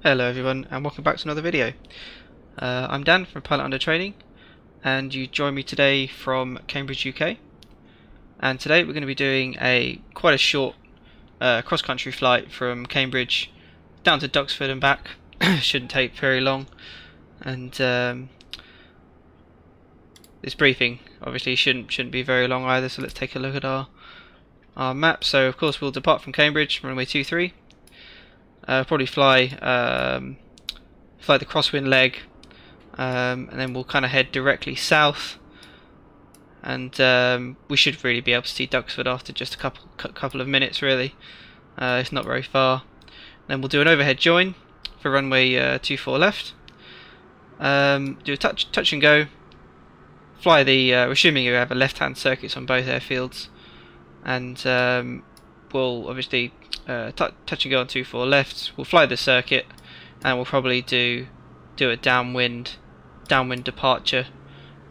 Hello everyone and welcome back to another video. I'm Dan from Pilot Under Training and you join me today from Cambridge, UK, and today we're going to be doing quite a short cross-country flight from Cambridge down to Duxford and back. Shouldn't take very long, and this briefing obviously shouldn't be very long either, so let's take a look at our map. So of course we'll depart from Cambridge, runway 23. Probably fly the crosswind leg, and then we'll kind of head directly south, and we should really be able to see Duxford after just a couple of minutes. Really, it's not very far. Then we'll do an overhead join for runway 24 left. Do a touch and go. Fly we're assuming you have a left-hand circuits on both airfields, and we'll obviously touch and go on 24 left. We'll fly the circuit, and we'll probably do a downwind departure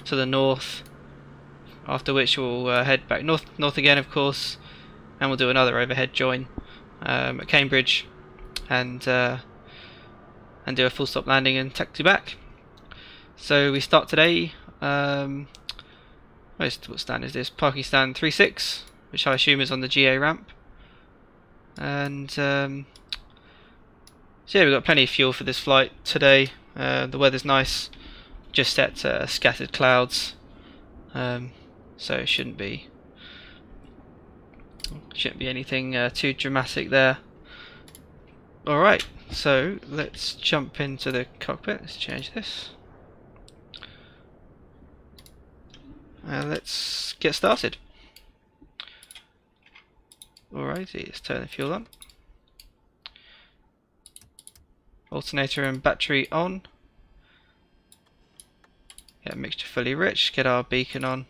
to the north. After which we'll head back north again, of course, and we'll do another overhead join at Cambridge, and do a full stop landing and taxi back. So we start today. What stand is this? Parking stand 36, which I assume is on the GA ramp. And so yeah, we've got plenty of fuel for this flight today. The weather's nice, just set scattered clouds, so it shouldn't be anything too dramatic there. Alright, so let's jump into the cockpit. Let's change this. Let's get started. Alrighty, let's turn the fuel on. Alternator and battery on. Get mixture fully rich. Get our beacon on.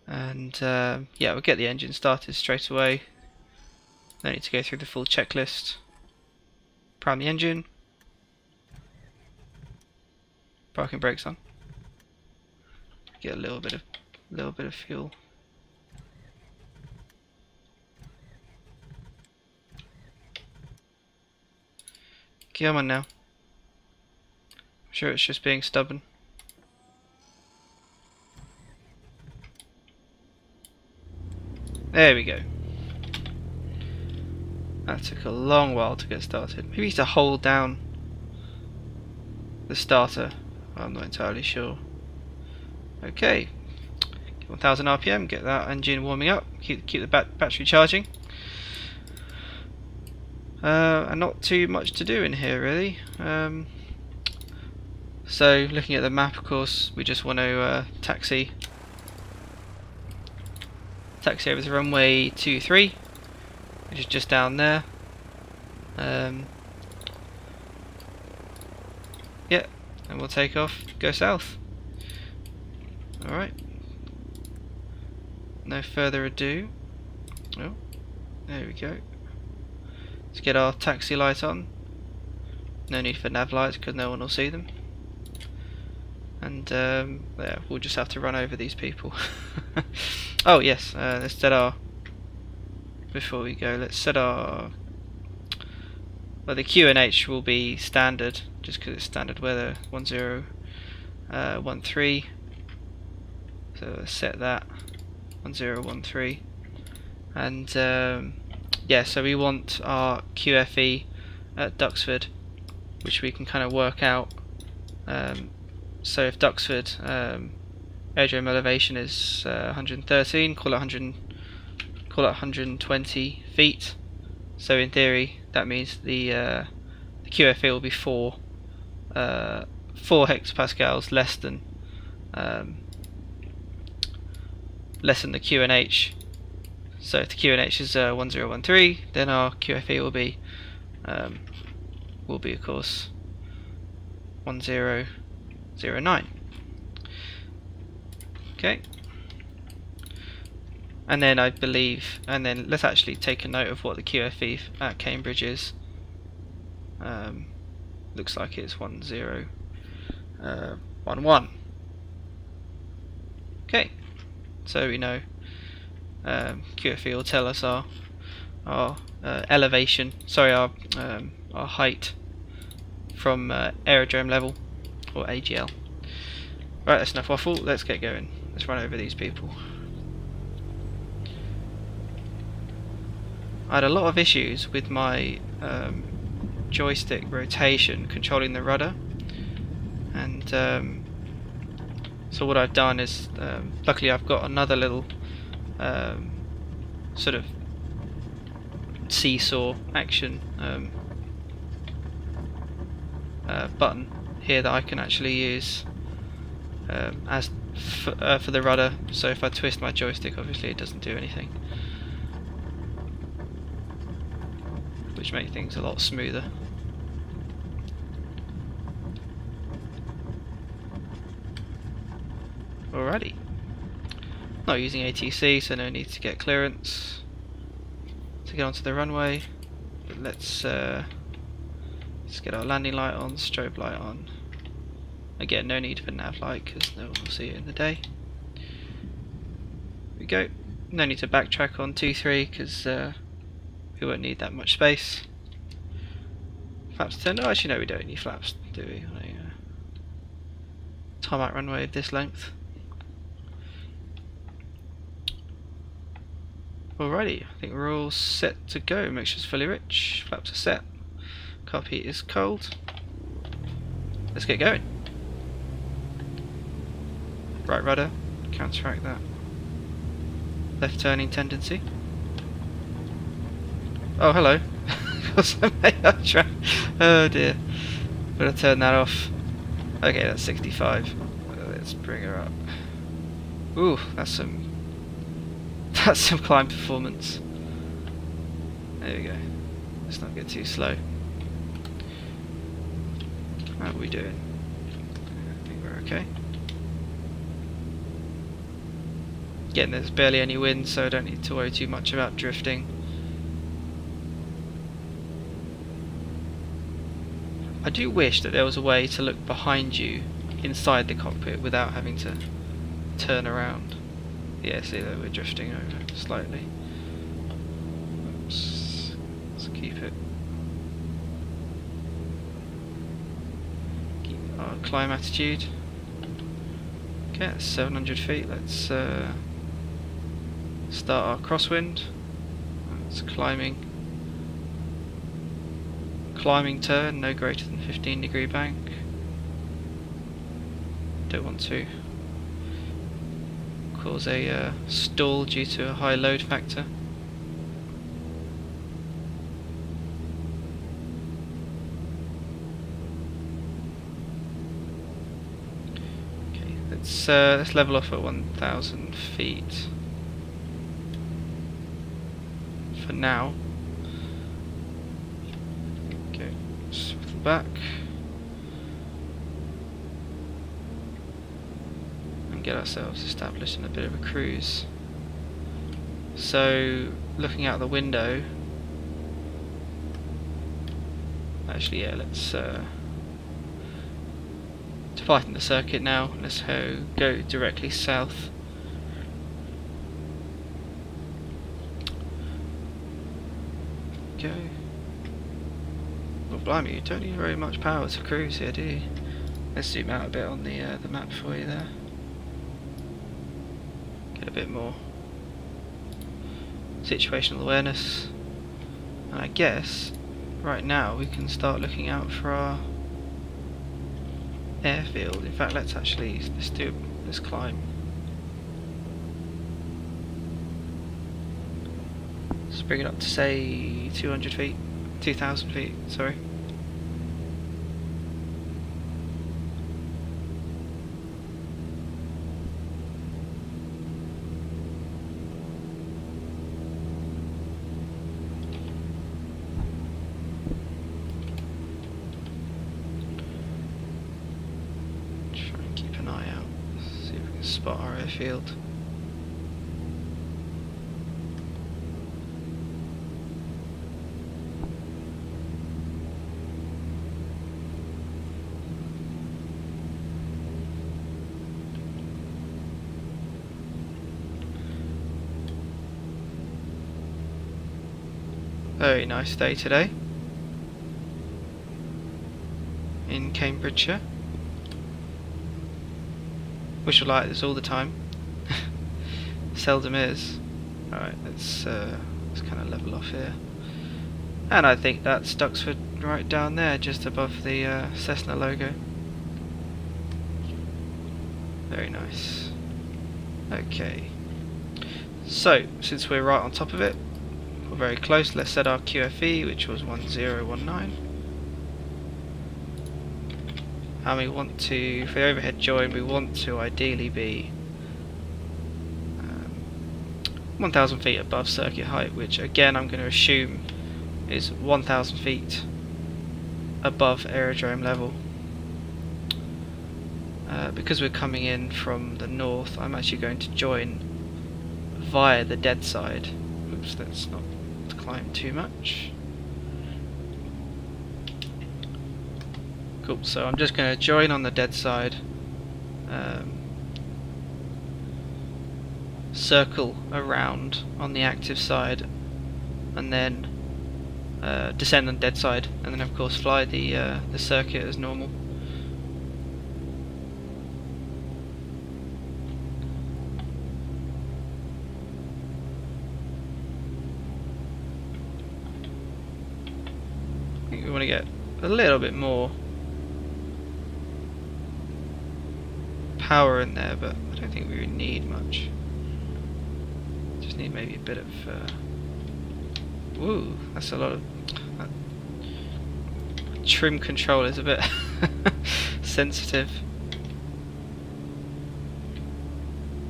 And yeah, we'll get the engine started straight away. No need to go through the full checklist. Prime the engine. Parking brakes on. Get a little bit of fuel. Come on now. I'm sure it's just being stubborn. There we go. That took a long while to get started. Maybe to hold down the starter. I'm not entirely sure. Okay. 1000 RPM. Get that engine warming up. Keep the battery charging. And not too much to do in here really. So looking at the map, of course, we just want to taxi over the runway 23, which is just down there. Yeah, and we'll take off, go south. Alright. No further ado. Oh, there we go. Let's get our taxi light on. No need for nav lights because no one will see them. And yeah, we'll just have to run over these people. Oh yes, let's set our... Before we go, let's set our... Well, the QNH will be standard, just because it's standard weather, 1013. So let's set that, 1013. And yeah, so we want our QFE at Duxford, which we can kind of work out. So if Duxford aerodrome elevation is 113, call it 120 feet. So in theory, that means the QFE will be 4 hectopascals less than the QNH. So if the QNH is 1013, then our QFE will be of course 1009. Okay. And then I believe, and then let's actually take a note of what the QFE at Cambridge is. Looks like it's 1011. Okay. So we know QFE will tell us our our elevation, sorry, our height from aerodrome level, or AGL. Right, that's enough waffle, let's get going. Let's run over these people. I had a lot of issues with my joystick rotation controlling the rudder, and so what I've done is, luckily I've got another little sort of seesaw action button here that I can actually use as for the rudder, so if I twist my joystick obviously it doesn't do anything, which makes things a lot smoother. Alrighty, not using ATC, so no need to get clearance to get onto the runway, but let's get our landing light on, strobe light on. Again, no need for nav light because no one will see it in the day. Here we go. No need to backtrack on 2-3 because we won't need that much space. Flaps 10. Oh, actually no, we don't need flaps, do we? On a tarmac runway of this length. Alrighty, I think we're all set to go. Mixture's fully rich. Flaps are set. Copy is cold. Let's get going. Right rudder, counteract that left turning tendency. Oh, hello. Oh dear. Better turn that off. Okay, that's 65. Let's bring her up. Ooh, that's some climb performance. There we go. Let's not get too slow. How are we doing? I think we're okay. Again, there's barely any wind, so I don't need to worry too much about drifting. I do wish that there was a way to look behind you inside the cockpit without having to turn around. Yeah, see that we're drifting over slightly. Oops. Let's keep it. Keep our climb attitude. Okay, that's 700 feet. Let's start our crosswind. It's climbing turn, no greater than 15-degree bank. Don't want to cause a stall due to a high load factor. Okay, let's level off at 1,000 feet. For now. Okay, swivel back and get ourselves established in a bit of a cruise. So, looking out the window, actually, yeah, let's departing the circuit now. Let's go directly south. Go. Well, blimey, you don't need very much power to cruise here, do you? Let's zoom out a bit on the map for you there. Get a bit more situational awareness. And I guess right now we can start looking out for our airfield. In fact, let's do this climb. Let's bring it up to say 200 feet, 2,000 feet, sorry. Try and keep an eye out, see if we can spot our airfield. Very nice day today in Cambridgeshire. Wish I like this all the time. Seldom is. Alright, let's kind of level off here. And I think that's Duxford right down there, just above the Cessna logo. Very nice. Okay. So, since we're right on top of it, we're very close, let's set our QFE, which was 1019. And we want to, for the overhead join, we want to ideally be 1,000 feet above circuit height, which again I'm going to assume is 1,000 feet above aerodrome level. Because we're coming in from the north, I'm actually going to join via the dead side. Oops, let's not climb too much. Cool, so I'm just going to join on the dead side, circle around on the active side, and then descend on the dead side, and then of course fly the circuit as normal. I think we want to get a little bit more power in there, but I don't think we really need much. Just need maybe a bit of woo, that's a lot of trim control is a bit sensitive.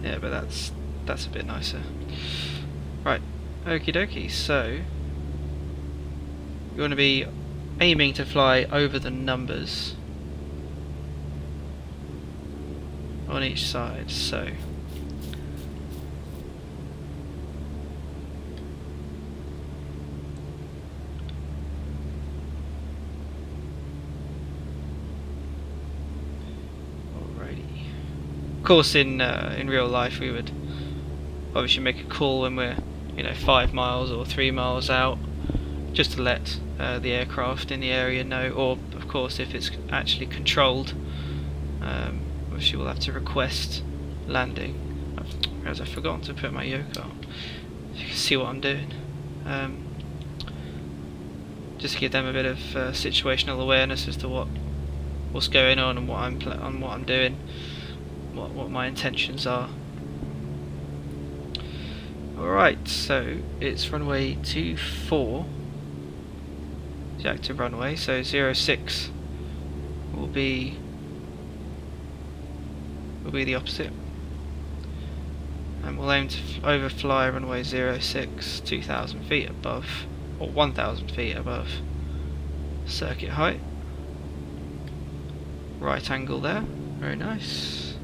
Yeah, but that's a bit nicer. Right, okie dokie, so you want to be aiming to fly over the numbers on each side, so alrighty. Of course, in real life we would obviously make a call when we're 5 miles or 3 miles out, just to let the aircraft in the area know, or of course if it's actually controlled, obviously we'll have to request landing. Whereas I've forgotten to put my yoke on. You can see what I'm doing. Just to give them a bit of situational awareness as to what's going on and what I'm doing, what my intentions are. Alright, so it's runway 24. The active runway, so 06 will be the opposite, and we'll aim to overfly runway 06 2,000 feet above, or 1,000 feet above circuit height. Right angle there, very nice.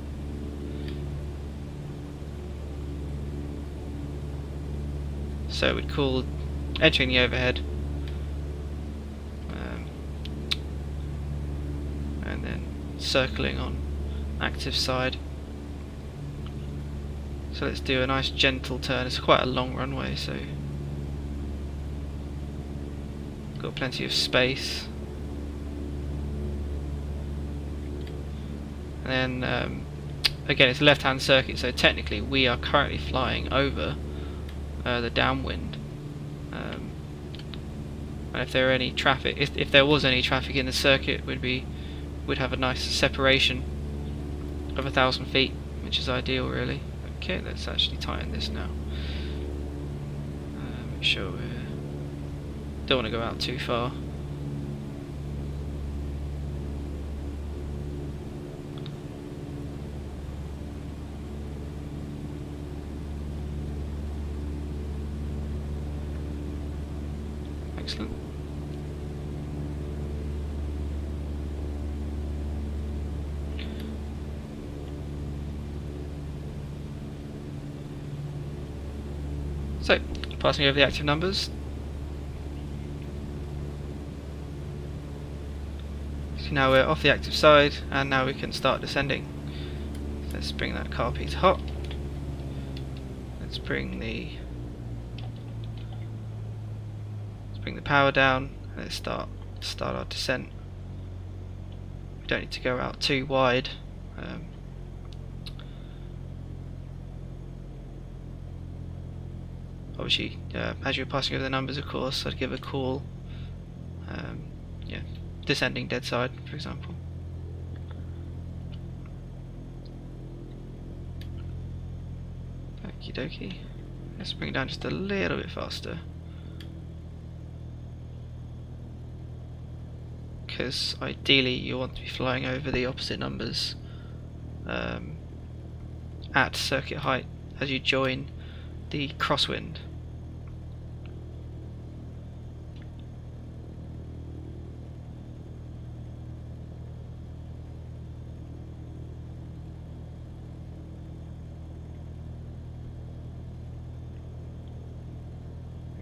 So we'd call entering the overhead, and then circling on active side. So let's do a nice gentle turn. It's quite a long runway, so got plenty of space. And then again, it's a left-hand circuit, so technically we are currently flying over the downwind. And if there are any traffic, if there was any traffic in the circuit, we'd have a nice separation of 1,000 feet, which is ideal, really. Okay, let's actually tighten this now. Make sure we don't want to go out too far. Excellent. So, passing over the active numbers. So now we're off the active side, and now we can start descending. Let's bring that carpet to hot. Let's bring bring the power down, and let's start our descent. We don't need to go out too wide. Obviously, as you're passing over the numbers, of course, I'd give a call. Yeah, descending dead side, for example. Okie dokie. Let's bring it down just a little bit faster. Because ideally you want to be flying over the opposite numbers at circuit height as you join the crosswind.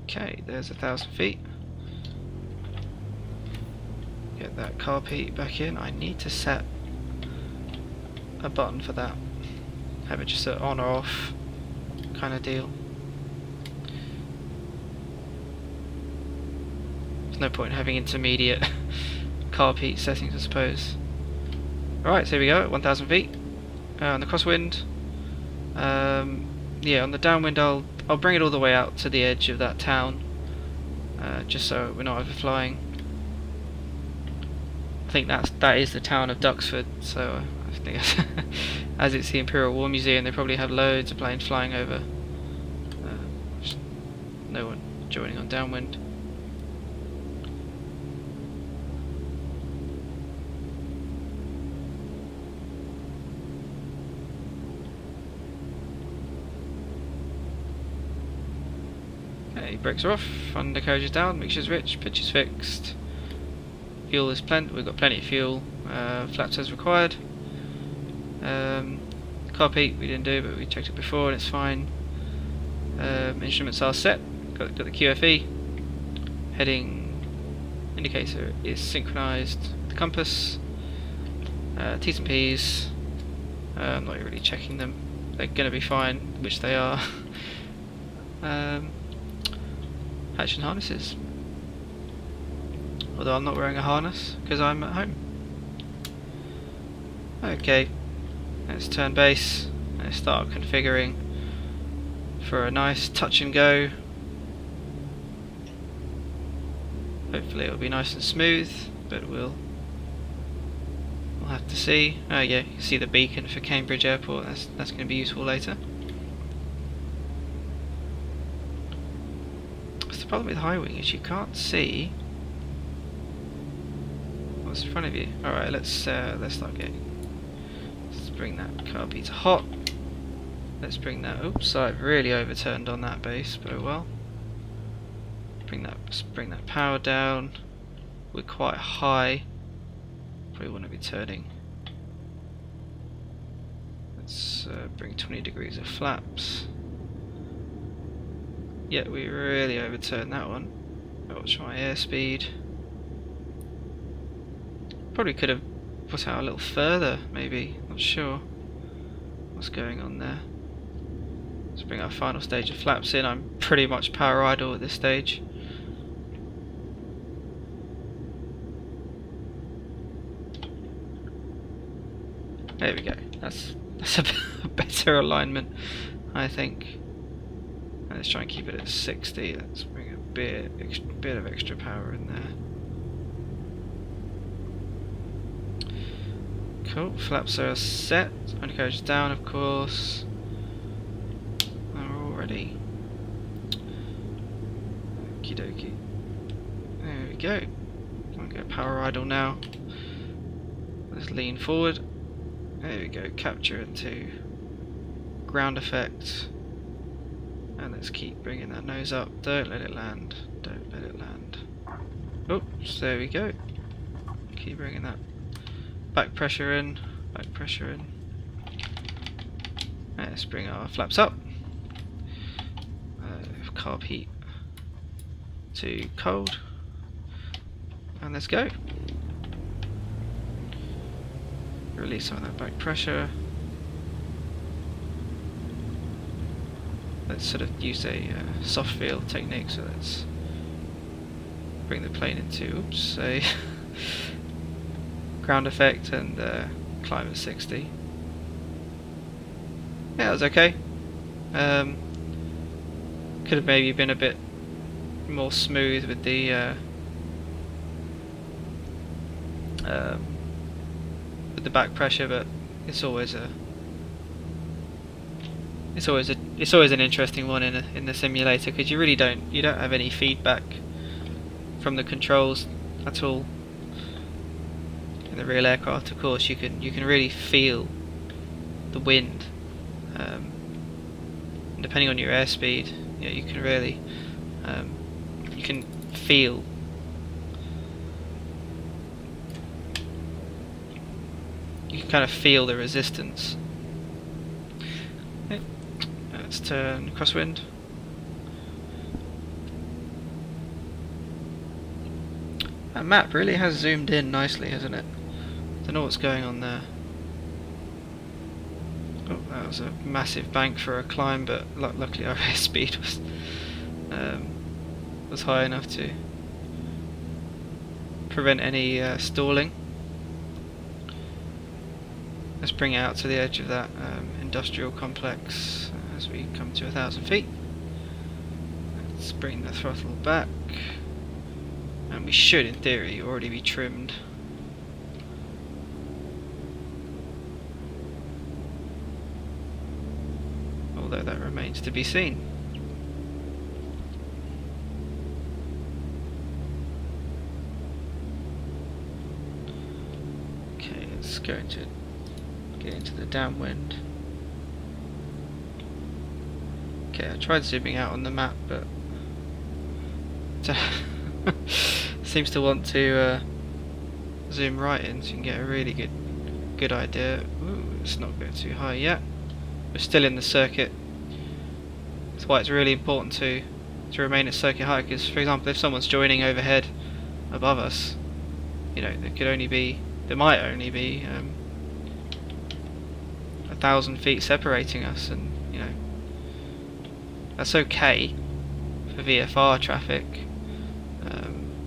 Okay, there's 1,000 feet. Get that carpet back in. I need to set a button for that. Have it just an on or off kind of deal. There's no point in having intermediate carpet settings, I suppose. Alright, so here we go, 1,000 feet. On the crosswind. Yeah, on the downwind I'll bring it all the way out to the edge of that town, just so we're not overflying. I think that is the town of Duxford, so I think as it's the Imperial War Museum, they probably have loads of planes flying over. No one joining on downwind. Okay, brakes are off, undercarriage is down, mixture's rich, pitch is fixed. Fuel is plenty, we've got plenty of fuel, flaps as required. Carpet we didn't do, but we checked it before and it's fine. Instruments are set, got the QFE. Heading indicator is synchronized with the compass. T's and P's, I'm not really checking them, they're going to be fine, which they are. Hatch and harnesses. Although I'm not wearing a harness because I'm at home. Okay, let's turn base. Let's start configuring for a nice touch and go. Hopefully it'll be nice and smooth, but we'll have to see. Oh yeah, you can see the beacon for Cambridge Airport. That's going to be useful later. What's the problem with high wing is you can't see what's in front of you. Alright, let's start getting. Let's bring that carpet to hot. Let's bring that. Oops, I've really overturned on that base, but oh well. Bring that power down. We're quite high. Probably want to be turning. Let's bring 20 degrees of flaps. Yeah, we really overturned that one. Watch my airspeed. Probably could have put out a little further, maybe. Not sure what's going on there. Let's bring our final stage of flaps in. I'm pretty much power idle at this stage. There we go. That's a better alignment, I think. And let's try and keep it at 60. Let's bring a bit of extra power in there. Cool, flaps are set, undercarriage is down of course. We're all ready. Okie dokie. There we go. I'm going to power idle now. Let's lean forward. There we go, capture into ground effect. And let's keep bringing that nose up. Don't let it land. Don't let it land. Oops, there we go. Keep bringing that. Back pressure in, back pressure in. Let's bring our flaps up. Carb heat to cold. And let's go. Release some of that back pressure. Let's sort of use a soft feel technique, so let's bring the plane into, oops, a ground effect and climb at 60. Yeah, that was okay. Could have maybe been a bit more smooth with the back pressure, but it's always an interesting one in the simulator, because you don't have any feedback from the controls at all. In the real aircraft, of course, you can really feel the wind. Depending on your airspeed, you can really you can feel. You can kind of feel the resistance. Okay. Let's turn crosswind. That map really has zoomed in nicely, hasn't it? Don't know what's going on there. Oh, that was a massive bank for a climb, but luckily our airspeed was high enough to prevent any stalling. Let's bring it out to the edge of that industrial complex as we come to 1,000 feet. Let's bring the throttle back, and we should, in theory, already be trimmed. Although that remains to be seen. Okay, let's go into get into the downwind. Okay, I tried zooming out on the map, but seems to want to zoom right in, so you can get a really good idea. Ooh, let's not go too high yet. We're still in the circuit. That's why it's really important to remain at circuit height, because, for example, if someone's joining overhead above us, there might only be 1,000 feet separating us, and that's okay for VFR traffic.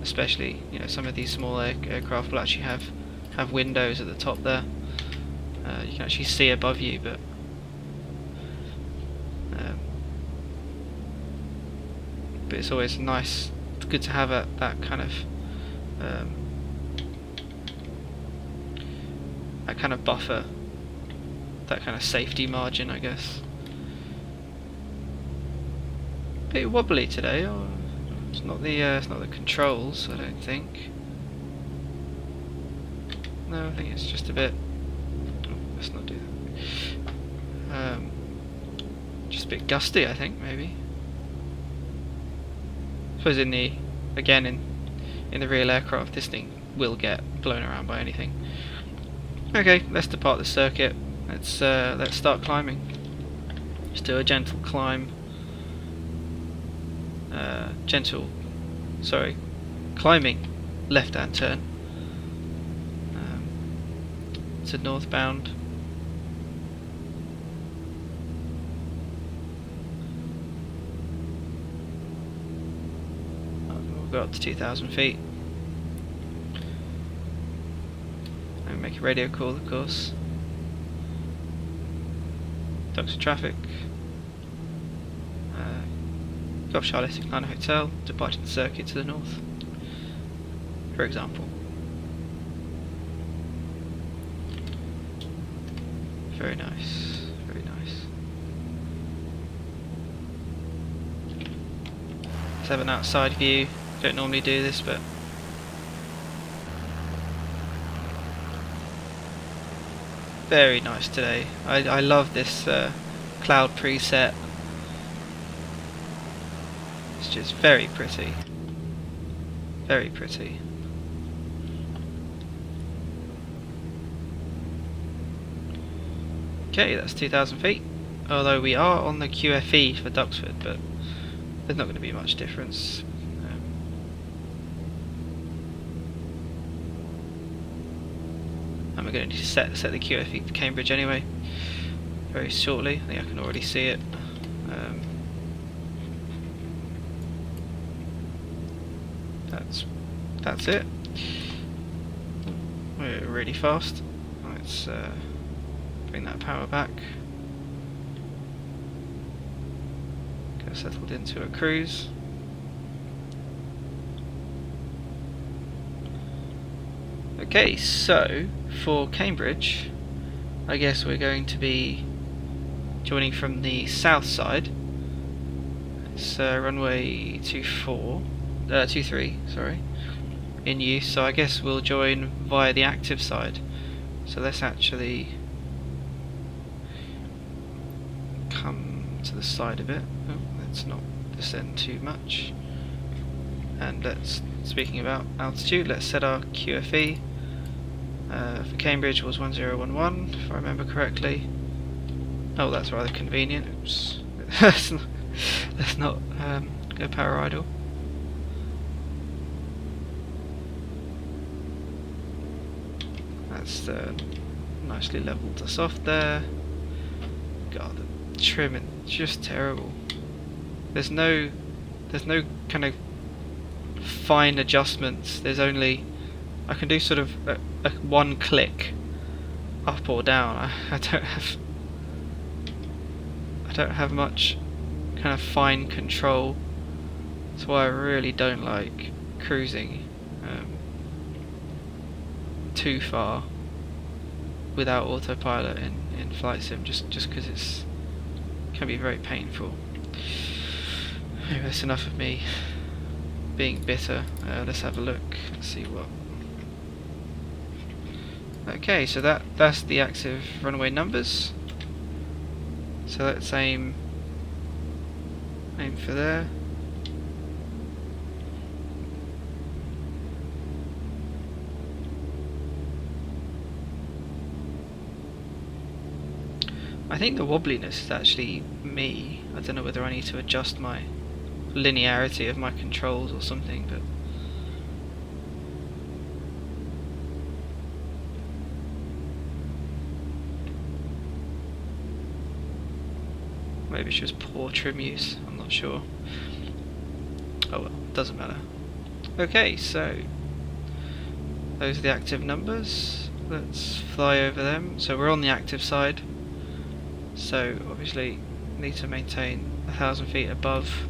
Especially, some of these small aircraft will actually have windows at the top there. You can actually see above you, but it's always nice. It's good to have that kind of buffer, that kind of safety margin, I guess. A bit wobbly today. Oh, it's not the controls, I don't think. No, I think it's just a bit. Oh, let's not do that. Just a bit gusty, I think, maybe. I suppose in the real aircraft, this thing will get blown around by anything. Okay, let's depart the circuit. Let's start climbing. Just do a gentle climb. Climbing left-hand turn to northbound. We'll go up to 2,000 feet and make a radio call, of course. Duxford traffic. Golf Charlie 69 Hotel, departing the circuit to the north, for example. Very nice, very nice. Let's have an outside view. Don't normally do this, but very nice today. I love this cloud preset. It's just very pretty. Very pretty. Okay, that's 2,000 feet. Although we are on the QFE for Duxford, but there's not going to be much difference. And we're going to need to set the QFE to Cambridge anyway, very shortly. I think I can already see it. That's that's it. We're really fast. Let's bring that power back. Get settled into a cruise. Okay, so for Cambridge, I guess we're going to be joining from the south side. It's runway 23, sorry, in use. So I guess we'll join via the active side. So let's actually come to the side of it. Oh, let's not descend too much. And let's, speaking about altitude, let's set our QFE. For Cambridge was 1011, if I remember correctly. Oh, that's rather convenient. Oops. let's not go power idle. That's nicely leveled us off there. God, the trimming just terrible. There's no kind of fine adjustments. There's only, I can do sort of a one click up or down. I don't have much kind of fine control. That's why I really don't like cruising too far without autopilot in flight sim, just because it can be very painful. Anyway, that's enough of me being bitter. Let's have a look and see what. Okay, so that's the active runway numbers. So let's aim for there. I think the wobbliness is actually me. I don't know whether I need to adjust my linearity of my controls or something, but maybe it's just poor trim use, I'm not sure. Oh well, doesn't matter. Okay, so those are the active numbers. Let's fly over them. So we're on the active side, so obviously need to maintain 1,000 feet above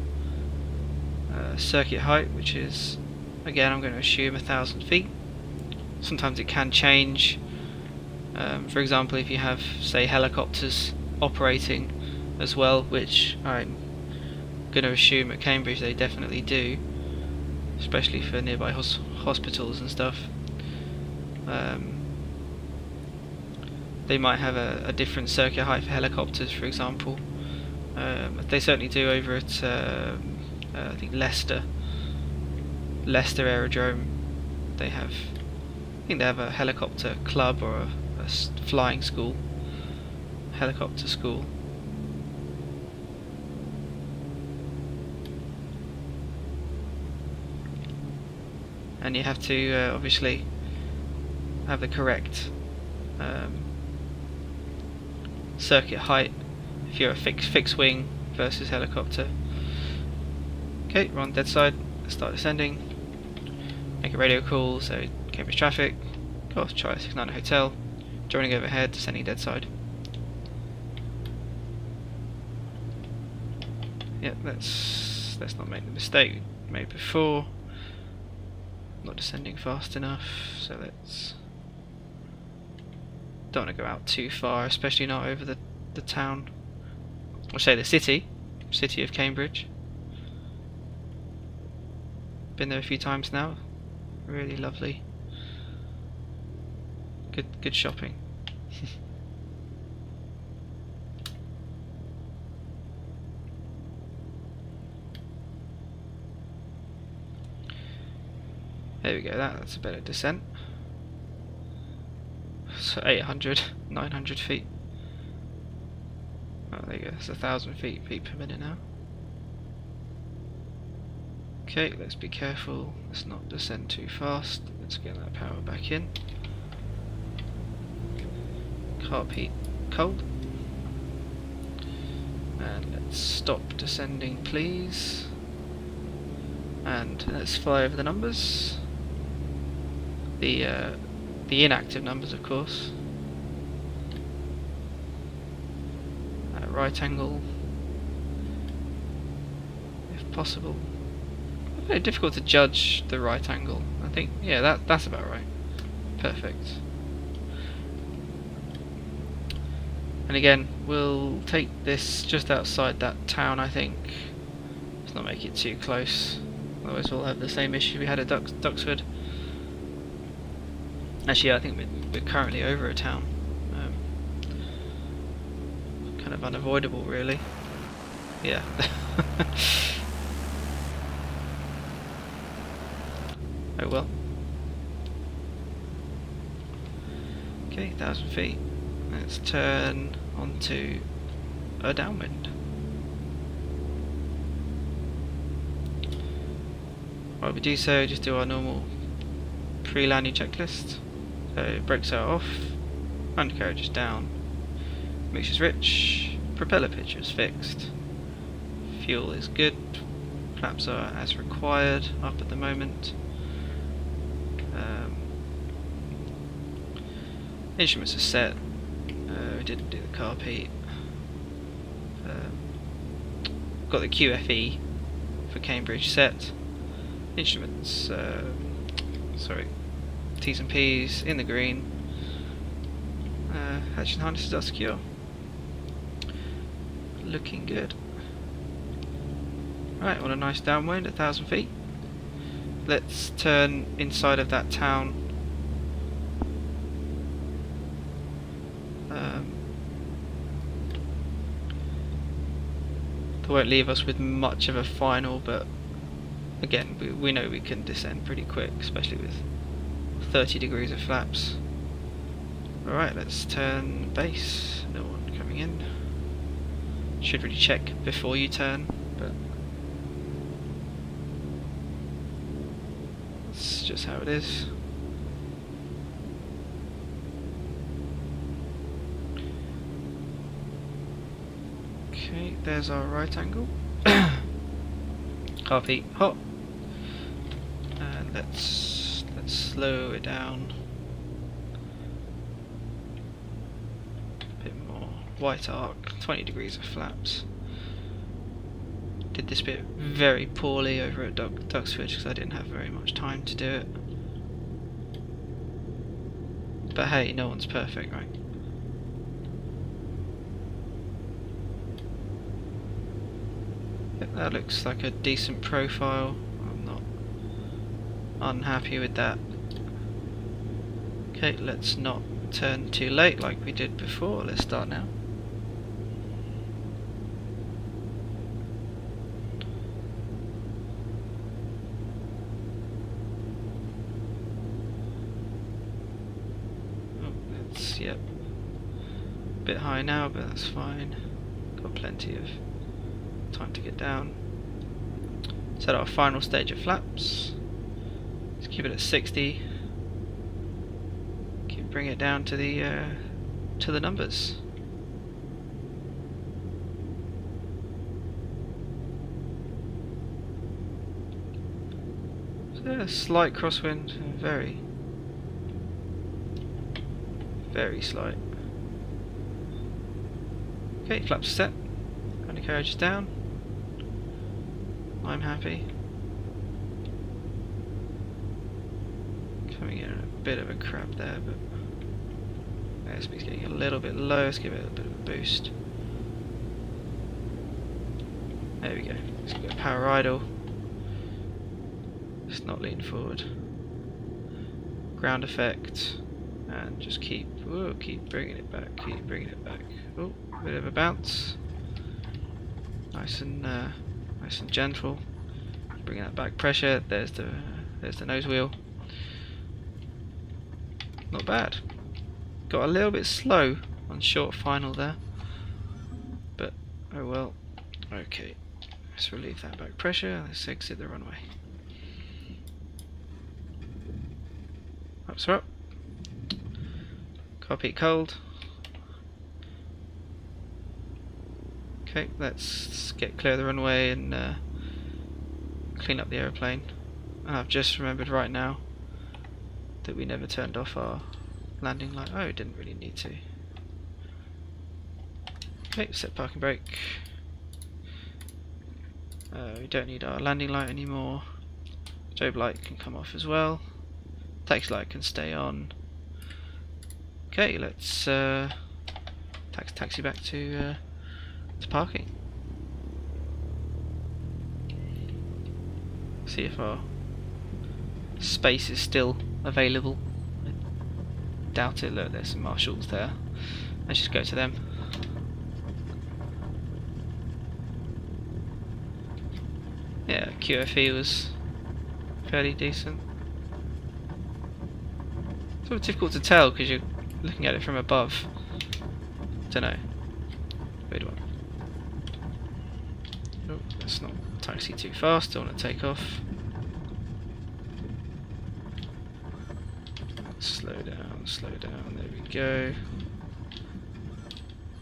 circuit height, which is, again, I'm going to assume 1,000 feet. Sometimes it can change. For example, if you have, say, helicopters operating as well, which I'm going to assume at Cambridge they definitely do, especially for nearby hospitals and stuff. They might have a different circuit height for helicopters, for example. They certainly do over at I think Leicester Aerodrome. I think they have a helicopter club or a flying school, helicopter school. And you have to obviously have the correct circuit height if you're a fixed wing versus helicopter. Okay, we're on dead side. Let's start descending. Make a radio call, so Cambridge traffic. Golf Charlie 69 Hotel. Joining overhead, descending dead side. Yep, let's not make the mistake we made before. Not descending fast enough, so let's. Don't want to go out too far, especially not over the town. Or say the city of Cambridge. Been there a few times now. Really lovely. Good shopping. There we go, that's a better descent. So 800, 900 feet. Oh, there you go, that's 1,000 feet per minute now. Okay, let's be careful, let's not descend too fast. Let's get that power back in. Carb heat cold. And let's stop descending, please. And let's fly over the numbers. the inactive numbers, of course. Right angle, if possible. Very difficult to judge the right angle. I think, yeah, that's about right. Perfect. And again, we'll take this just outside that town, I think. Let's not make it too close, otherwise we'll have the same issue we had at Duxford. Actually, I think we're currently over a town. Kind of unavoidable, really. Yeah. Oh well. Okay, 1,000 feet. Let's turn onto a downwind. While we do so, just do our normal pre-landing checklist. So brakes are off, undercarriage is down, mixture's rich, propeller pitch is fixed, fuel is good, flaps are as required, up at the moment. Instruments are set. We didn't do the carb heat. Got the QFE for Cambridge set. Instruments, sorry, T's and P's in the green. Hatch and harnesses are secure. Looking good. Right, what a nice downwind at 1,000 feet. Let's turn inside of that town. That won't leave us with much of a final, but again, we know we can descend pretty quick, especially with 30 degrees of flaps. Alright, let's turn base. No one coming in. Should really check before you turn, but that's just how it is. Okay, there's our right angle. Half heat hot. And let's slow it down. A bit more. White arc, 20 degrees of flaps. Did this bit very poorly over at Duxford because I didn't have very much time to do it. But hey, no one's perfect, right? Yep, that looks like a decent profile. I'm not unhappy with that. Okay, let's not turn too late like we did before. Let's start now. Oh, that's, yep, a bit high now, but that's fine. Got plenty of time to get down. Set our final stage of flaps. Let's keep it at 60. Bring it down to the numbers. So a slight crosswind, very slight. Okay, flaps set. Undercarriage is down. I'm happy. Coming in a bit of a crab there, but airspeed's getting a little bit low. Let's give it a bit of a boost. There we go. Let's go power idle. Let's not lean forward. Ground effect, and just keep bringing it back. Keep bringing it back. Oh, a bit of a bounce. Nice and gentle. Bring that back pressure. There's the nose wheel. Not bad. Got a little bit slow on short final there, but oh well. Okay, let's relieve that back pressure. Let's exit the runway. Ups are up. Cockpit cold. Okay, let's get clear of the runway and clean up the aeroplane. And I've just remembered right now that we never turned off our landing light. Oh, didn't really need to. Okay, set parking brake. We don't need our landing light anymore. Strobe light can come off as well. Taxi light can stay on. Okay, let's taxi back to parking. See if our space is still available. I doubt it. Look, there's some marshals there. Let's just go to them. Yeah, QFE was fairly decent. It's sort of difficult to tell because you're looking at it from above. Don't know. Weird one. Oh, let's not taxi too fast. Don't want to take off. Slow down, slow down. There we go.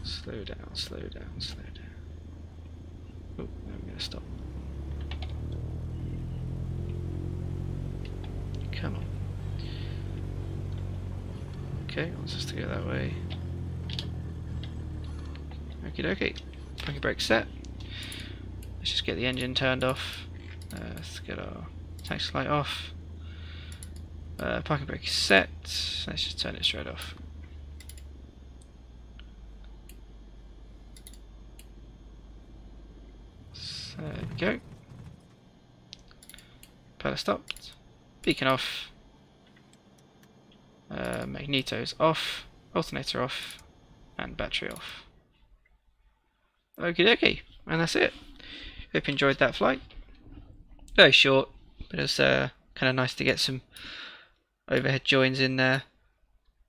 Slow down, slow down, slow down. Oh, I'm going to stop. Come on. Okay, wants us to go that way. Okie dokie. Parking brake set. Let's just get the engine turned off. Let's get our taxi light off. Parking brake set. Let's just turn it straight off. So there we go. Propeller stopped. Beacon off. Magnetos off. Alternator off. And battery off. Okie dokie. And that's it. Hope you enjoyed that flight. Very short, but it was kind of nice to get some overhead joins in there.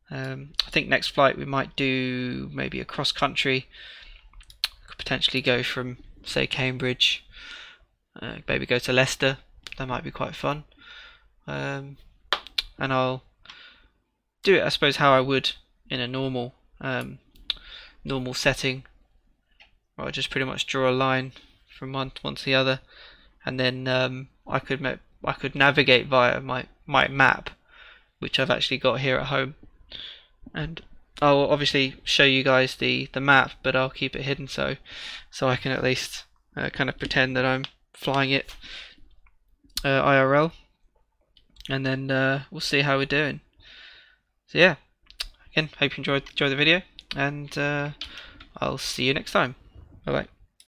I think next flight we might do maybe a cross country. Could potentially go from, say, Cambridge, maybe go to Leicester. That might be quite fun. And I'll do it, I suppose, how I would in a normal setting. Where I just pretty much draw a line from one to the other, and then I could navigate via my map, which I've actually got here at home, and I'll obviously show you guys the map, but I'll keep it hidden so I can at least kind of pretend that I'm flying it IRL, and then we'll see how we're doing. So yeah, again, hope you enjoyed the video, and I'll see you next time. Bye bye.